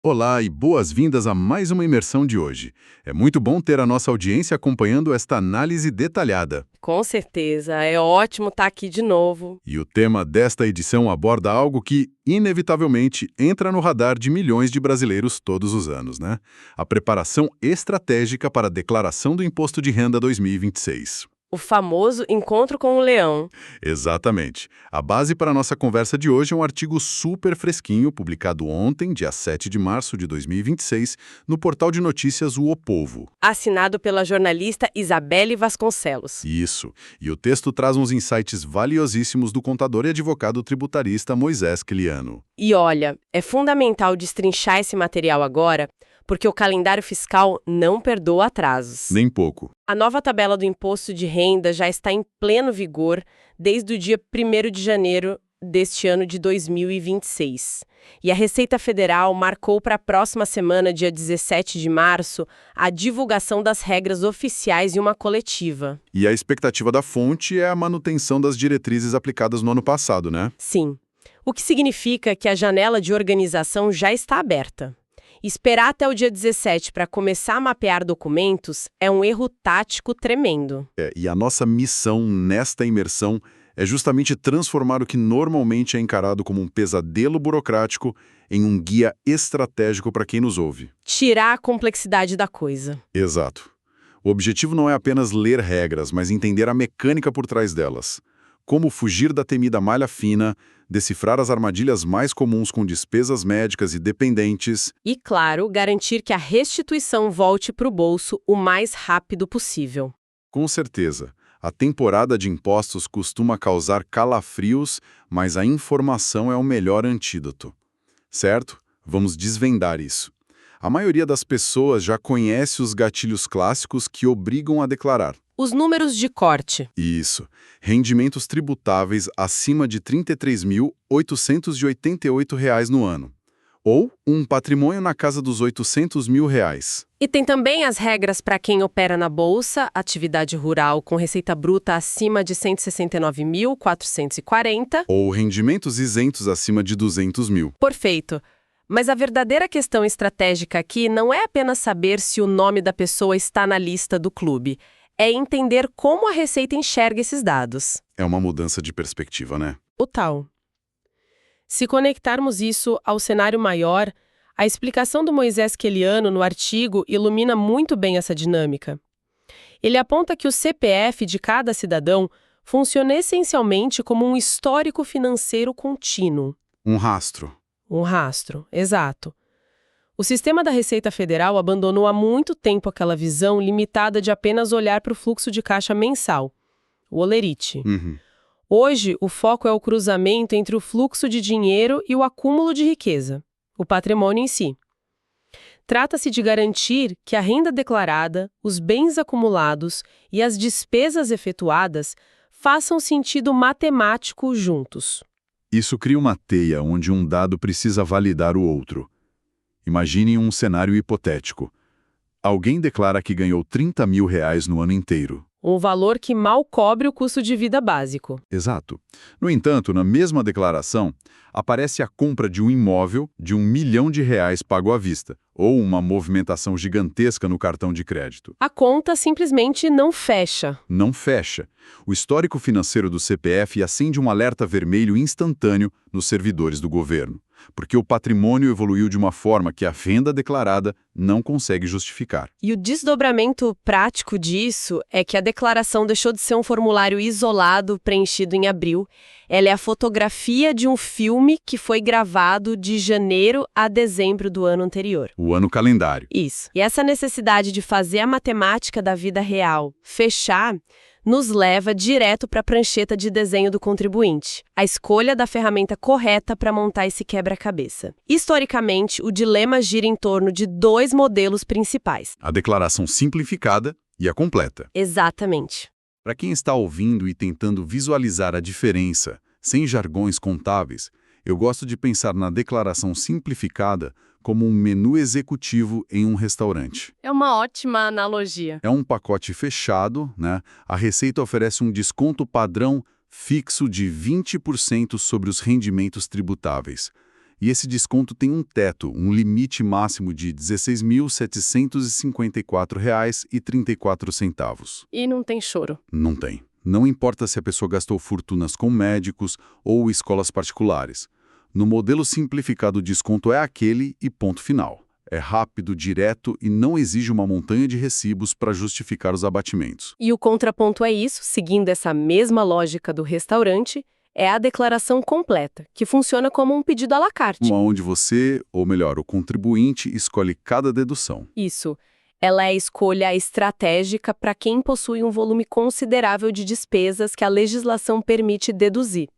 Olá e boas-vindas a mais uma imersão de hoje. É muito bom ter a nossa audiência acompanhando esta análise detalhada. Com certeza, é ótimo estar aqui de novo. E o tema desta edição aborda algo que, inevitavelmente, entra no radar de milhões de brasileiros todos os anos, né? A preparação estratégica para a declaração do Imposto de Renda 2026. O famoso encontro com o leão. Exatamente. A base para a nossa conversa de hoje é um artigo super fresquinho, publicado ontem, dia 7 de março de 2026, no portal de notícias O Povo. Assinado pela jornalista Isabelle Vasconcelos. Isso. E o texto traz uns insights valiosíssimos do contador e advogado tributarista Moisés Quiliano. E olha, é fundamental destrinchar esse material agora, porque o calendário fiscal não perdoa atrasos. Nem pouco. A nova tabela do imposto de renda já está em pleno vigor desde o dia 1º de janeiro deste ano de 2026. E a Receita Federal marcou para a próxima semana, dia 17 de março, a divulgação das regras oficiais em uma coletiva. E a expectativa da fonte é a manutenção das diretrizes aplicadas no ano passado, né? Sim. O que significa que a janela de organização já está aberta. Esperar até o dia 17 para começar a mapear documentos é um erro tático tremendo. E a nossa missão nesta imersão é justamente transformar o que normalmente é encarado como um pesadelo burocrático em um guia estratégico para quem nos ouve. Tirar a complexidade da coisa. Exato. O objetivo não é apenas ler regras, mas entender a mecânica por trás delas. Como fugir da temida malha fina, decifrar as armadilhas mais comuns com despesas médicas e dependentes. E, claro, garantir que a restituição volte para o bolso o mais rápido possível. Com certeza, a temporada de impostos costuma causar calafrios, mas a informação é o melhor antídoto. Certo? Vamos desvendar isso. A maioria das pessoas já conhece os gatilhos clássicos que obrigam a declarar. Os números de corte. Isso. Rendimentos tributáveis acima de R$ 33.888 no ano. Ou um patrimônio na casa dos R$ 800 mil. E tem também as regras para quem opera na Bolsa, atividade rural com receita bruta acima de R$ 169.440. Ou rendimentos isentos acima de R$ 200 mil. Perfeito. Mas a verdadeira questão estratégica aqui não é apenas saber se o nome da pessoa está na lista do clube. É entender como a Receita enxerga esses dados. É uma mudança de perspectiva, né? O tal. Se conectarmos isso ao cenário maior, a explicação do Moisés Quiliano no artigo ilumina muito bem essa dinâmica. Ele aponta que o CPF de cada cidadão funciona essencialmente como um histórico financeiro contínuo. Um rastro. Um rastro, exato. O sistema da Receita Federal abandonou há muito tempo aquela visão limitada de apenas olhar para o fluxo de caixa mensal, o olerite. Hoje, o foco é o cruzamento entre o fluxo de dinheiro e o acúmulo de riqueza, o patrimônio em si. Trata-se de garantir que a renda declarada, os bens acumulados e as despesas efetuadas façam sentido matemático juntos. Isso cria uma teia onde um dado precisa validar o outro. Imagine um cenário hipotético. Alguém declara que ganhou R$ 30 mil no ano inteiro. Um valor que mal cobre o custo de vida básico. Exato. No entanto, na mesma declaração, aparece a compra de um imóvel de R$ 1 milhão pago à vista, ou uma movimentação gigantesca no cartão de crédito. A conta simplesmente não fecha. Não fecha. O histórico financeiro do CPF acende um alerta vermelho instantâneo nos servidores do governo, porque o patrimônio evoluiu de uma forma que a renda declarada não consegue justificar. E o desdobramento prático disso é que a declaração deixou de ser um formulário isolado preenchido em abril. Ela é a fotografia de um filme que foi gravado de janeiro a dezembro do ano anterior. O ano calendário. Isso. E essa necessidade de fazer a matemática da vida real fechar nos leva direto para a prancheta de desenho do contribuinte, a escolha da ferramenta correta para montar esse quebra-cabeça. Historicamente, o dilema gira em torno de dois modelos principais. A declaração simplificada e a completa. Exatamente. Para quem está ouvindo e tentando visualizar a diferença, sem jargões contábeis, eu gosto de pensar na declaração simplificada como um menu executivo em um restaurante. É uma ótima analogia. É um pacote fechado, né? A Receita oferece um desconto padrão fixo de 20% sobre os rendimentos tributáveis. E esse desconto tem um teto, um limite máximo de R$ 16.754,34. E não tem choro. Não tem. Não importa se a pessoa gastou fortunas com médicos ou escolas particulares. No modelo simplificado, o desconto é aquele e ponto final. É rápido, direto e não exige uma montanha de recibos para justificar os abatimentos. E o contraponto é isso, seguindo essa mesma lógica do restaurante, é a declaração completa, que funciona como um pedido à la carte. Onde você, ou melhor, o contribuinte, escolhe cada dedução. Isso. Ela é a escolha estratégica para quem possui um volume considerável de despesas que a legislação permite deduzir.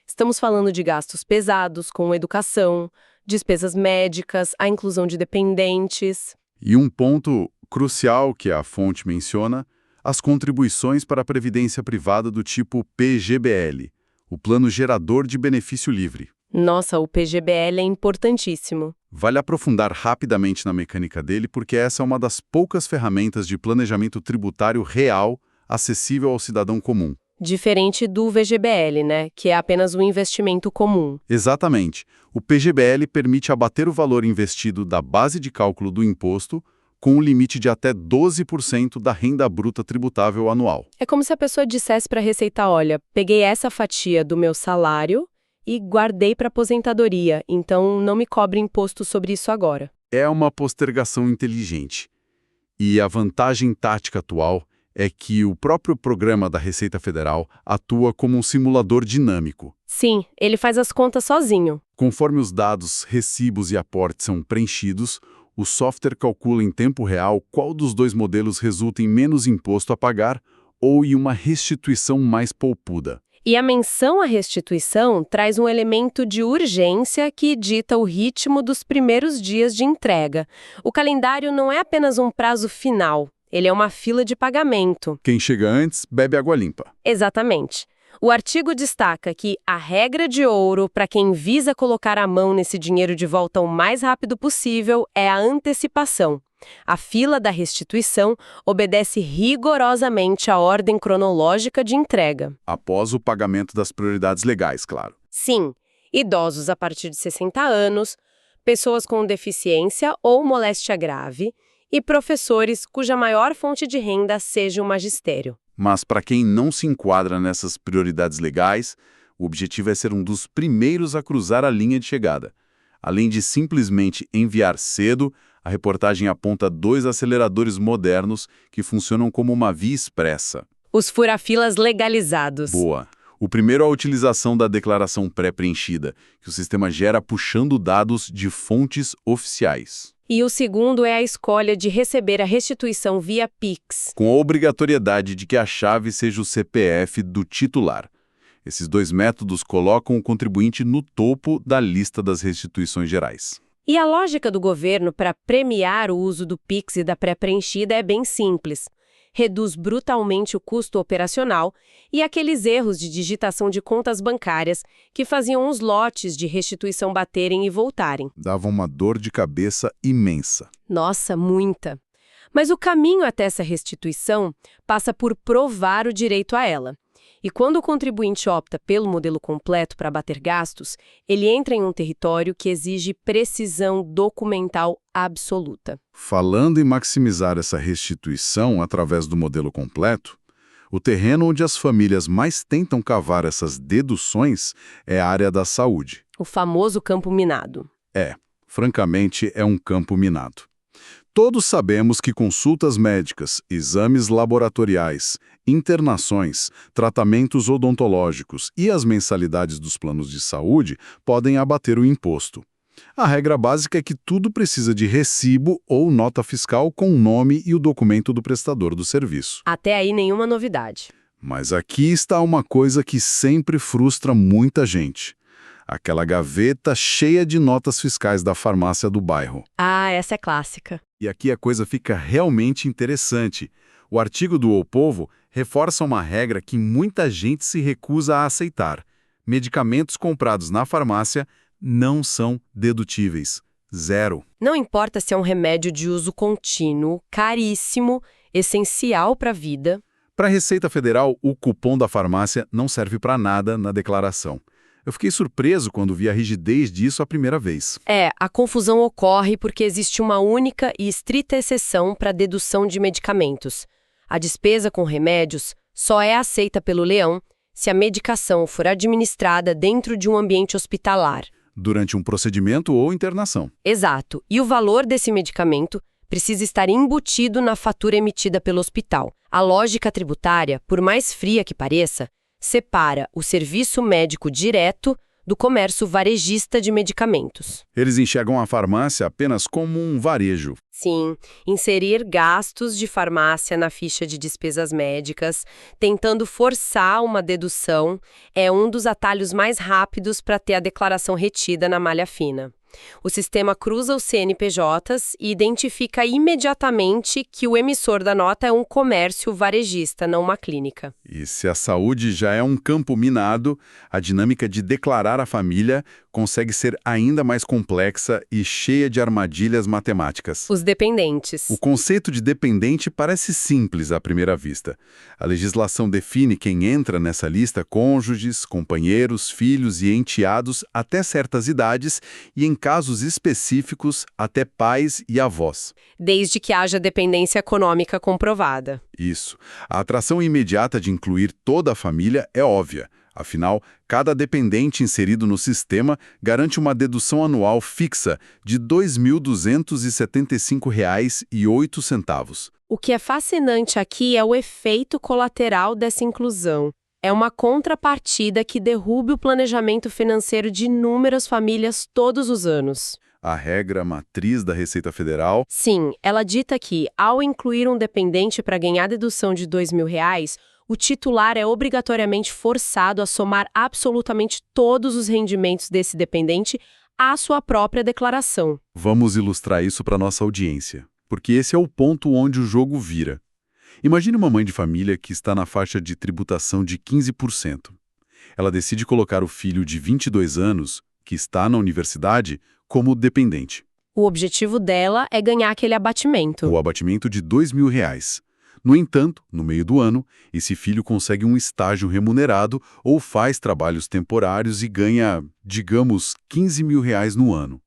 Estamos falando de gastos pesados com educação, despesas médicas, a inclusão de dependentes. E um ponto crucial que a fonte menciona, as contribuições para a previdência privada do tipo PGBL, o Plano Gerador de Benefício Livre. Nossa, o PGBL é importantíssimo. Vale aprofundar rapidamente na mecânica dele, porque essa é uma das poucas ferramentas de planejamento tributário real acessível ao cidadão comum. Diferente do VGBL, né? Que é apenas um investimento comum. Exatamente. O PGBL permite abater o valor investido da base de cálculo do imposto com um limite de até 12% da renda bruta tributável anual. É como se a pessoa dissesse para a Receita, olha, peguei essa fatia do meu salário e guardei para aposentadoria, então não me cobre imposto sobre isso agora. É uma postergação inteligente. E a vantagem tática atual é que o próprio programa da Receita Federal atua como um simulador dinâmico. Sim, ele faz as contas sozinho. Conforme os dados, recibos e aportes são preenchidos, o software calcula em tempo real qual dos dois modelos resulta em menos imposto a pagar ou em uma restituição mais poupuda. E a menção à restituição traz um elemento de urgência que dita o ritmo dos primeiros dias de entrega. O calendário não é apenas um prazo final, ele é uma fila de pagamento. Quem chega antes, bebe água limpa. Exatamente. O artigo destaca que a regra de ouro para quem visa colocar a mão nesse dinheiro de volta o mais rápido possível é a antecipação. A fila da restituição obedece rigorosamente à ordem cronológica de entrega. Após o pagamento das prioridades legais, claro. Sim, idosos a partir de 60 anos, pessoas com deficiência ou moléstia grave e professores cuja maior fonte de renda seja o magistério. Mas para quem não se enquadra nessas prioridades legais, o objetivo é ser um dos primeiros a cruzar a linha de chegada. Além de simplesmente enviar cedo, a reportagem aponta 2 aceleradores modernos que funcionam como uma via expressa. Os fura-filas legalizados. Boa. O primeiro é a utilização da declaração pré-preenchida, que o sistema gera puxando dados de fontes oficiais. E o segundo é a escolha de receber a restituição via Pix. Com a obrigatoriedade de que a chave seja o CPF do titular. Esses 2 métodos colocam o contribuinte no topo da lista das restituições gerais. E a lógica do governo para premiar o uso do Pix e da pré-preenchida é bem simples. Reduz brutalmente o custo operacional e aqueles erros de digitação de contas bancárias que faziam os lotes de restituição baterem e voltarem. Dava uma dor de cabeça imensa. Nossa, muita! Mas o caminho até essa restituição passa por provar o direito a ela. E quando o contribuinte opta pelo modelo completo para abater gastos, ele entra em um território que exige precisão documental absoluta. Falando em maximizar essa restituição através do modelo completo, o terreno onde as famílias mais tentam cavar essas deduções é a área da saúde. O famoso campo minado. Francamente, é um campo minado. Todos sabemos que consultas médicas, exames laboratoriais, internações, tratamentos odontológicos e as mensalidades dos planos de saúde podem abater o imposto. A regra básica é que tudo precisa de recibo ou nota fiscal com o nome e o documento do prestador do serviço. Até aí nenhuma novidade. Mas aqui está uma coisa que sempre frustra muita gente. Aquela gaveta cheia de notas fiscais da farmácia do bairro. Ah, essa é clássica. E aqui a coisa fica realmente interessante. O artigo do O Povo reforça uma regra que muita gente se recusa a aceitar. Medicamentos comprados na farmácia não são dedutíveis. 0. Não importa se é um remédio de uso contínuo, caríssimo, essencial para a vida. Para a Receita Federal, o cupom da farmácia não serve para nada na declaração. Eu fiquei surpreso quando vi a rigidez disso a primeira vez. A confusão ocorre porque existe uma única e estrita exceção para dedução de medicamentos. A despesa com remédios só é aceita pelo leão se a medicação for administrada dentro de um ambiente hospitalar. Durante um procedimento ou internação. Exato. E o valor desse medicamento precisa estar embutido na fatura emitida pelo hospital. A lógica tributária, por mais fria que pareça, separa o serviço médico direto do comércio varejista de medicamentos. Eles enxergam a farmácia apenas como um varejo. Sim, inserir gastos de farmácia na ficha de despesas médicas, tentando forçar uma dedução, é um dos atalhos mais rápidos para ter a declaração retida na malha fina. O sistema cruza os CNPJs e identifica imediatamente que o emissor da nota é um comércio varejista, não uma clínica. E se a saúde já é um campo minado, a dinâmica de declarar a família consegue ser ainda mais complexa e cheia de armadilhas matemáticas. Os dependentes. O conceito de dependente parece simples à primeira vista. A legislação define quem entra nessa lista: cônjuges, companheiros, filhos e enteados até certas idades e, em casos específicos, até pais e avós. Desde que haja dependência econômica comprovada. Isso. A atração imediata de incluir toda a família é óbvia. Afinal, cada dependente inserido no sistema garante uma dedução anual fixa de R$ 2.275,08. O que é fascinante aqui é o efeito colateral dessa inclusão. É uma contrapartida que derruba o planejamento financeiro de inúmeras famílias todos os anos. A regra matriz da Receita Federal... Sim, ela dita que, ao incluir um dependente para ganhar dedução de R$ 2.000, o titular é obrigatoriamente forçado a somar absolutamente todos os rendimentos desse dependente à sua própria declaração. Vamos ilustrar isso para nossa audiência, porque esse é o ponto onde o jogo vira. Imagine uma mãe de família que está na faixa de tributação de 15%. Ela decide colocar o filho de 22 anos, que está na universidade, como dependente. O objetivo dela é ganhar aquele abatimento. O abatimento de R$ 2.000. No entanto, no meio do ano, esse filho consegue um estágio remunerado ou faz trabalhos temporários e ganha, digamos, R$ 15.000 no ano.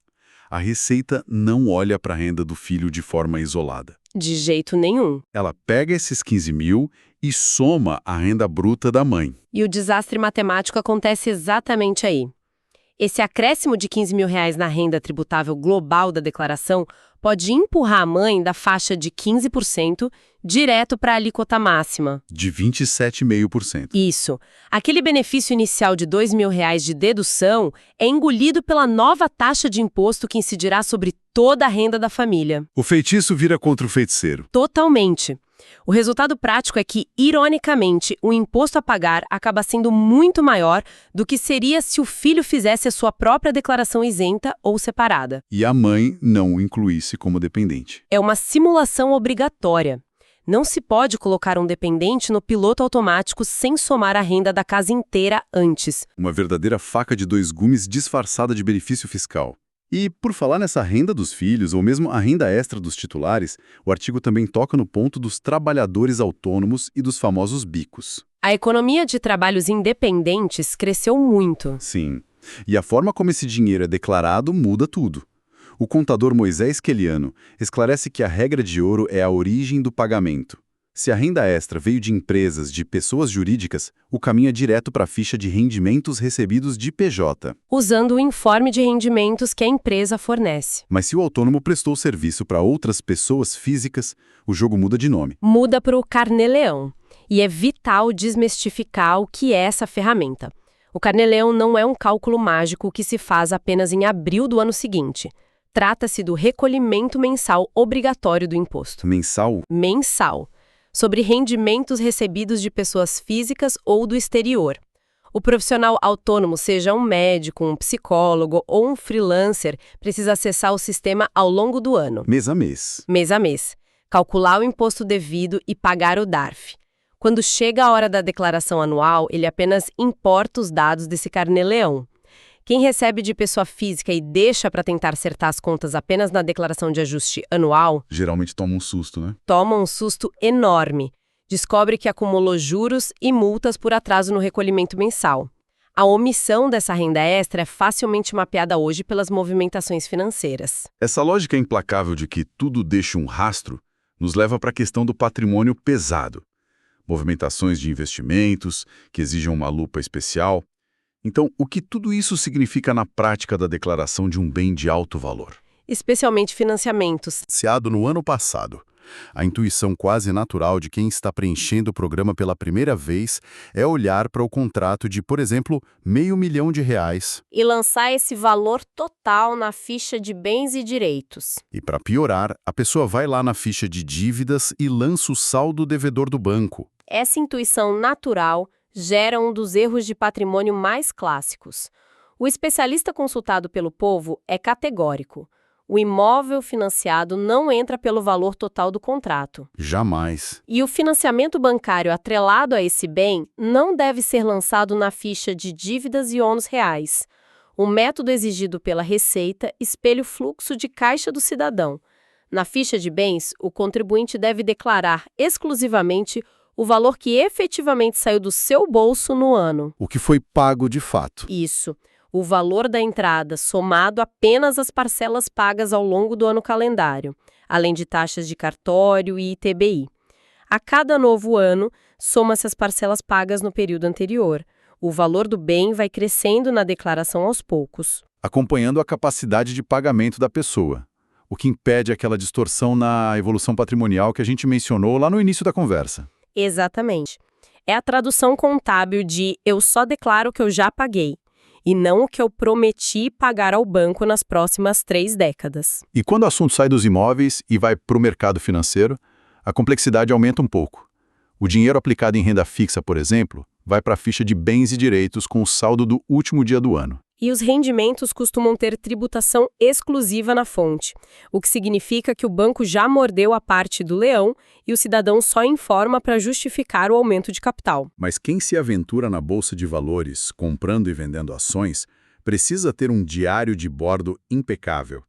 A Receita não olha para a renda do filho de forma isolada. De jeito nenhum. Ela pega esses 15.000 e soma a renda bruta da mãe. E o desastre matemático acontece exatamente aí. Esse acréscimo de R$ 15.000 na renda tributável global da declaração pode empurrar a mãe da faixa de 15% direto para a alíquota máxima. De 27,5%. Isso. Aquele benefício inicial de R$ 2.000 de dedução é engolido pela nova taxa de imposto que incidirá sobre toda a renda da família. O feitiço vira contra o feiticeiro. Totalmente. O resultado prático é que, ironicamente, o imposto a pagar acaba sendo muito maior do que seria se o filho fizesse a sua própria declaração isenta ou separada. E a mãe não o incluísse como dependente. É uma simulação obrigatória. Não se pode colocar um dependente no piloto automático sem somar a renda da casa inteira antes. Uma verdadeira faca de dois gumes disfarçada de benefício fiscal. E, por falar nessa renda dos filhos, ou mesmo a renda extra dos titulares, o artigo também toca no ponto dos trabalhadores autônomos e dos famosos bicos. A economia de trabalhos independentes cresceu muito. Sim. E a forma como esse dinheiro é declarado muda tudo. O contador Moisés Queliano esclarece que a regra de ouro é a origem do pagamento. Se a renda extra veio de empresas, de pessoas jurídicas, o caminho é direto para a ficha de rendimentos recebidos de PJ. Usando o informe de rendimentos que a empresa fornece. Mas se o autônomo prestou serviço para outras pessoas físicas, o jogo muda de nome. Muda para o Carnê-Leão. E é vital desmistificar o que é essa ferramenta. O Carnê-Leão não é um cálculo mágico que se faz apenas em abril do ano seguinte. Trata-se do recolhimento mensal obrigatório do imposto. Mensal? Mensal. Sobre rendimentos recebidos de pessoas físicas ou do exterior. O profissional autônomo, seja um médico, um psicólogo ou um freelancer, precisa acessar o sistema ao longo do ano. Mês a mês. Mês a mês. Calcular o imposto devido e pagar o DARF. Quando chega a hora da declaração anual, ele apenas importa os dados desse Carnê-Leão. Quem recebe de pessoa física e deixa para tentar acertar as contas apenas na declaração de ajuste anual... Geralmente toma um susto, né? Toma um susto enorme. Descobre que acumulou juros e multas por atraso no recolhimento mensal. A omissão dessa renda extra é facilmente mapeada hoje pelas movimentações financeiras. Essa lógica implacável de que tudo deixa um rastro nos leva para a questão do patrimônio pesado. Movimentações de investimentos que exigem uma lupa especial. Então, o que tudo isso significa na prática da declaração de um bem de alto valor? Especialmente financiamentos. Iniciado no ano passado. A intuição quase natural de quem está preenchendo o programa pela primeira vez é olhar para o contrato de, por exemplo, R$500 mil. E lançar esse valor total na ficha de bens e direitos. E para piorar, a pessoa vai lá na ficha de dívidas e lança o saldo devedor do banco. Essa intuição natural gera um dos erros de patrimônio mais clássicos. O especialista consultado pelo Povo é categórico. O imóvel financiado não entra pelo valor total do contrato. Jamais. E o financiamento bancário atrelado a esse bem não deve ser lançado na ficha de dívidas e ônus reais. O método exigido pela Receita espelha o fluxo de caixa do cidadão. Na ficha de bens, o contribuinte deve declarar exclusivamente o valor que efetivamente saiu do seu bolso no ano. O que foi pago de fato. Isso. O valor da entrada somado apenas às parcelas pagas ao longo do ano calendário, além de taxas de cartório e ITBI. A cada novo ano, soma-se as parcelas pagas no período anterior. O valor do bem vai crescendo na declaração aos poucos. Acompanhando a capacidade de pagamento da pessoa, o que impede aquela distorção na evolução patrimonial que a gente mencionou lá no início da conversa. Exatamente. É a tradução contábil de eu só declaro o que eu já paguei, e não o que eu prometi pagar ao banco nas próximas 3 décadas. E quando o assunto sai dos imóveis e vai para o mercado financeiro, a complexidade aumenta um pouco. O dinheiro aplicado em renda fixa, por exemplo, vai para a ficha de bens e direitos com o saldo do último dia do ano. E os rendimentos costumam ter tributação exclusiva na fonte, o que significa que o banco já mordeu a parte do leão e o cidadão só informa para justificar o aumento de capital. Mas quem se aventura na bolsa de valores, comprando e vendendo ações, precisa ter um diário de bordo impecável.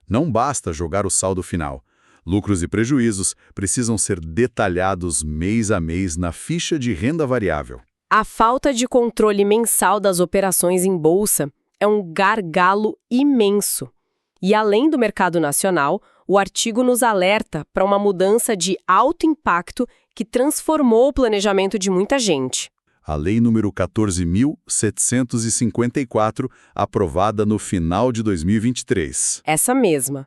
Não basta jogar o saldo final. Lucros e prejuízos precisam ser detalhados mês a mês na ficha de renda variável. A falta de controle mensal das operações em bolsa é um gargalo imenso. E além do mercado nacional, o artigo nos alerta para uma mudança de alto impacto que transformou o planejamento de muita gente. A Lei número 14.754, aprovada no final de 2023. Essa mesma.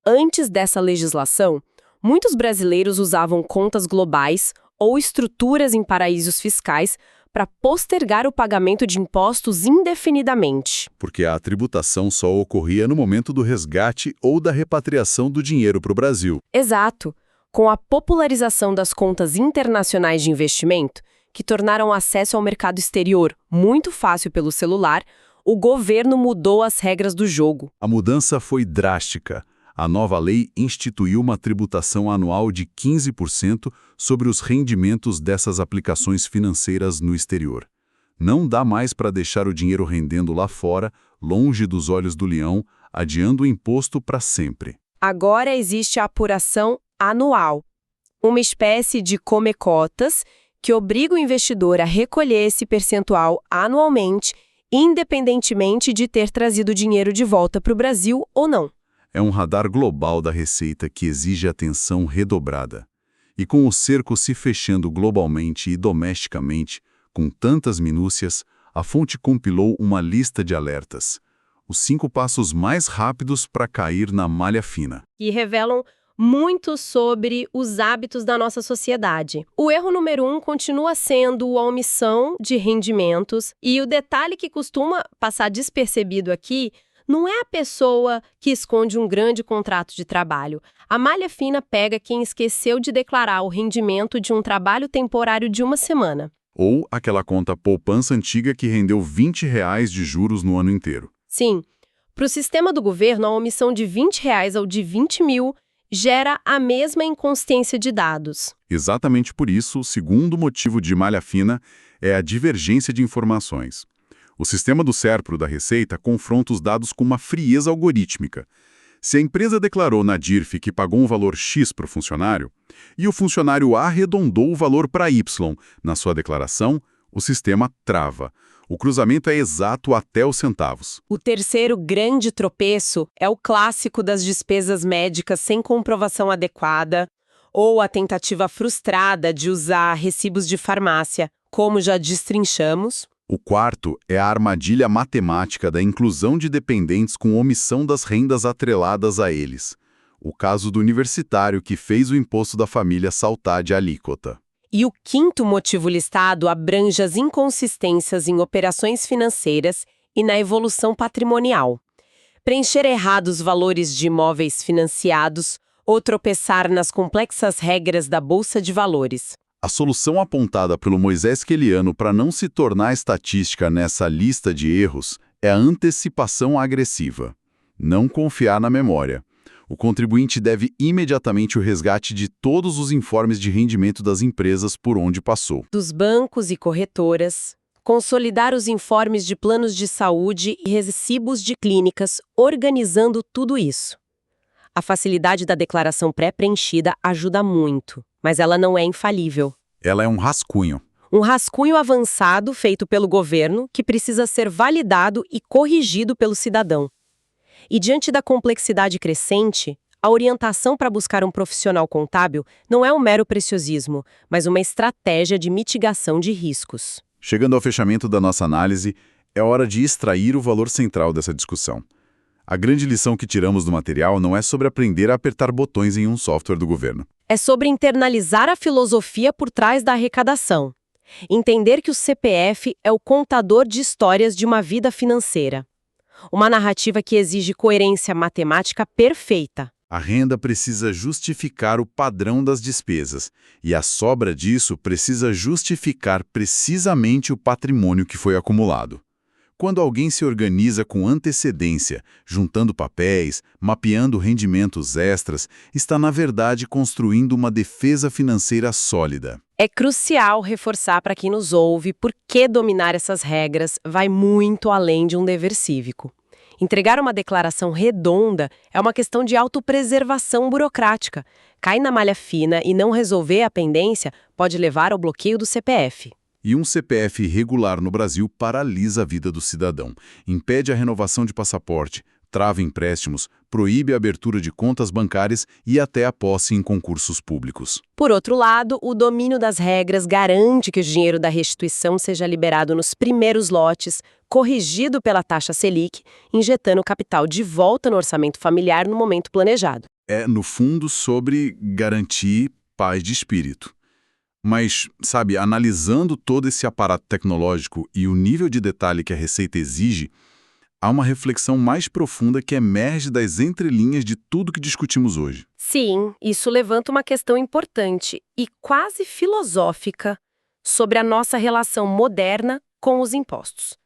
Antes dessa legislação, muitos brasileiros usavam contas globais ou estruturas em paraísos fiscais para postergar o pagamento de impostos indefinidamente. Porque a tributação só ocorria no momento do resgate ou da repatriação do dinheiro para o Brasil. Exato. Com a popularização das contas internacionais de investimento, que tornaram o acesso ao mercado exterior muito fácil pelo celular, o governo mudou as regras do jogo. A mudança foi drástica. A nova lei instituiu uma tributação anual de 15% sobre os rendimentos dessas aplicações financeiras no exterior. Não dá mais para deixar o dinheiro rendendo lá fora, longe dos olhos do leão, adiando o imposto para sempre. Agora existe a apuração anual, uma espécie de come-cotas que obriga o investidor a recolher esse percentual anualmente, independentemente de ter trazido o dinheiro de volta para o Brasil ou não. É um radar global da Receita que exige atenção redobrada. E com o cerco se fechando globalmente e domesticamente, com tantas minúcias, a fonte compilou uma lista de alertas. Os 5 passos mais rápidos para cair na malha fina. E revelam muito sobre os hábitos da nossa sociedade. O erro número 1 continua sendo a omissão de rendimentos. E o detalhe que costuma passar despercebido aqui não é a pessoa que esconde um grande contrato de trabalho. A malha fina pega quem esqueceu de declarar o rendimento de um trabalho temporário de uma semana. Ou aquela conta poupança antiga que rendeu R$20 de juros no ano inteiro. Sim. Para o sistema do governo, a omissão de R$20 ou de 20 mil gera a mesma inconsistência de dados. Exatamente por isso, o segundo motivo de malha fina é a divergência de informações. O sistema do SERPRO da Receita confronta os dados com uma frieza algorítmica. Se a empresa declarou na DIRF que pagou um valor X para o funcionário, e o funcionário arredondou o valor para Y na sua declaração, o sistema trava. O cruzamento é exato até os centavos. O terceiro grande tropeço é o clássico das despesas médicas sem comprovação adequada ou a tentativa frustrada de usar recibos de farmácia, como já destrinchamos. O quarto é a armadilha matemática da inclusão de dependentes com omissão das rendas atreladas a eles. O caso do universitário que fez o imposto da família saltar de alíquota. E o quinto motivo listado abrange as inconsistências em operações financeiras e na evolução patrimonial. Preencher errados valores de imóveis financiados ou tropeçar nas complexas regras da Bolsa de Valores. A solução apontada pelo Moisés Queliano para não se tornar estatística nessa lista de erros é a antecipação agressiva. Não confiar na memória. O contribuinte deve imediatamente o resgate de todos os informes de rendimento das empresas por onde passou. Dos bancos e corretoras, consolidar os informes de planos de saúde e recibos de clínicas, organizando tudo isso. A facilidade da declaração pré-preenchida ajuda muito, mas ela não é infalível. Ela é um rascunho. Um rascunho avançado feito pelo governo que precisa ser validado e corrigido pelo cidadão. E diante da complexidade crescente, a orientação para buscar um profissional contábil não é um mero preciosismo, mas uma estratégia de mitigação de riscos. Chegando ao fechamento da nossa análise, é hora de extrair o valor central dessa discussão. A grande lição que tiramos do material não é sobre aprender a apertar botões em um software do governo. É sobre internalizar a filosofia por trás da arrecadação. Entender que o CPF é o contador de histórias de uma vida financeira. Uma narrativa que exige coerência matemática perfeita. A renda precisa justificar o padrão das despesas, e a sobra disso precisa justificar precisamente o patrimônio que foi acumulado. Quando alguém se organiza com antecedência, juntando papéis, mapeando rendimentos extras, está, na verdade, construindo uma defesa financeira sólida. É crucial reforçar para quem nos ouve por que dominar essas regras vai muito além de um dever cívico. Entregar uma declaração redonda é uma questão de autopreservação burocrática. Cair na malha fina e não resolver a pendência pode levar ao bloqueio do CPF. E um CPF irregular no Brasil paralisa a vida do cidadão, impede a renovação de passaporte, trava empréstimos, proíbe a abertura de contas bancárias e até a posse em concursos públicos. Por outro lado, o domínio das regras garante que o dinheiro da restituição seja liberado nos primeiros lotes, corrigido pela taxa Selic, injetando capital de volta no orçamento familiar no momento planejado. É, no fundo, sobre garantir paz de espírito. Mas, sabe, analisando todo esse aparato tecnológico e o nível de detalhe que a Receita exige, há uma reflexão mais profunda que emerge das entrelinhas de tudo que discutimos hoje. Sim, isso levanta uma questão importante e quase filosófica sobre a nossa relação moderna com os impostos.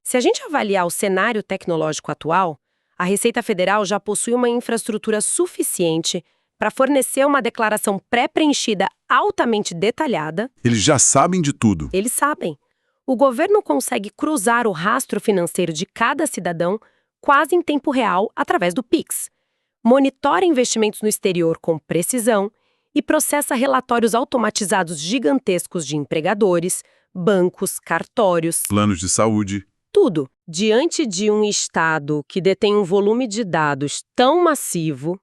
Se a gente avaliar o cenário tecnológico atual, a Receita Federal já possui uma infraestrutura suficiente para fornecer uma declaração pré-preenchida altamente detalhada. Eles já sabem de tudo. Eles sabem. O governo consegue cruzar o rastro financeiro de cada cidadão quase em tempo real através do Pix. Monitora investimentos no exterior com precisão e processa relatórios automatizados gigantescos de empregadores, bancos, cartórios. Planos de saúde. Tudo. Diante de um Estado que detém um volume de dados tão massivo,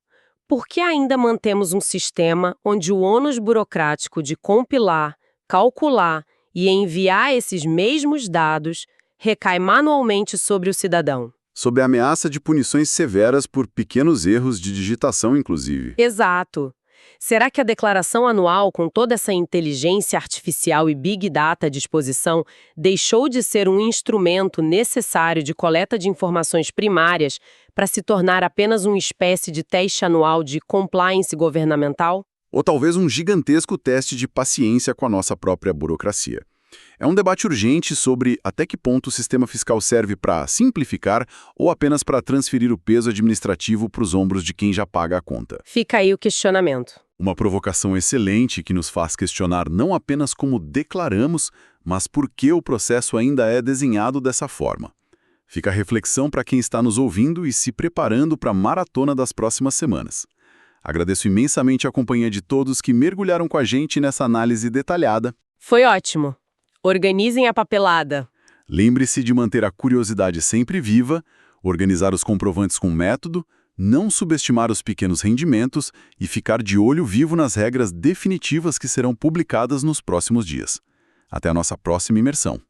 por que ainda mantemos um sistema onde o ônus burocrático de compilar, calcular e enviar esses mesmos dados recai manualmente sobre o cidadão? Sob a ameaça de punições severas por pequenos erros de digitação, inclusive. Exato. Será que a declaração anual, com toda essa inteligência artificial e Big Data à disposição, deixou de ser um instrumento necessário de coleta de informações primárias para se tornar apenas uma espécie de teste anual de compliance governamental? Ou talvez um gigantesco teste de paciência com a nossa própria burocracia. É um debate urgente sobre até que ponto o sistema fiscal serve para simplificar ou apenas para transferir o peso administrativo para os ombros de quem já paga a conta. Fica aí o questionamento. Uma provocação excelente que nos faz questionar não apenas como declaramos, mas por que o processo ainda é desenhado dessa forma. Fica a reflexão para quem está nos ouvindo e se preparando para a maratona das próximas semanas. Agradeço imensamente a companhia de todos que mergulharam com a gente nessa análise detalhada. Foi ótimo. Organizem a papelada. Lembre-se de manter a curiosidade sempre viva, organizar os comprovantes com método, não subestimar os pequenos rendimentos e ficar de olho vivo nas regras definitivas que serão publicadas nos próximos dias. Até a nossa próxima imersão.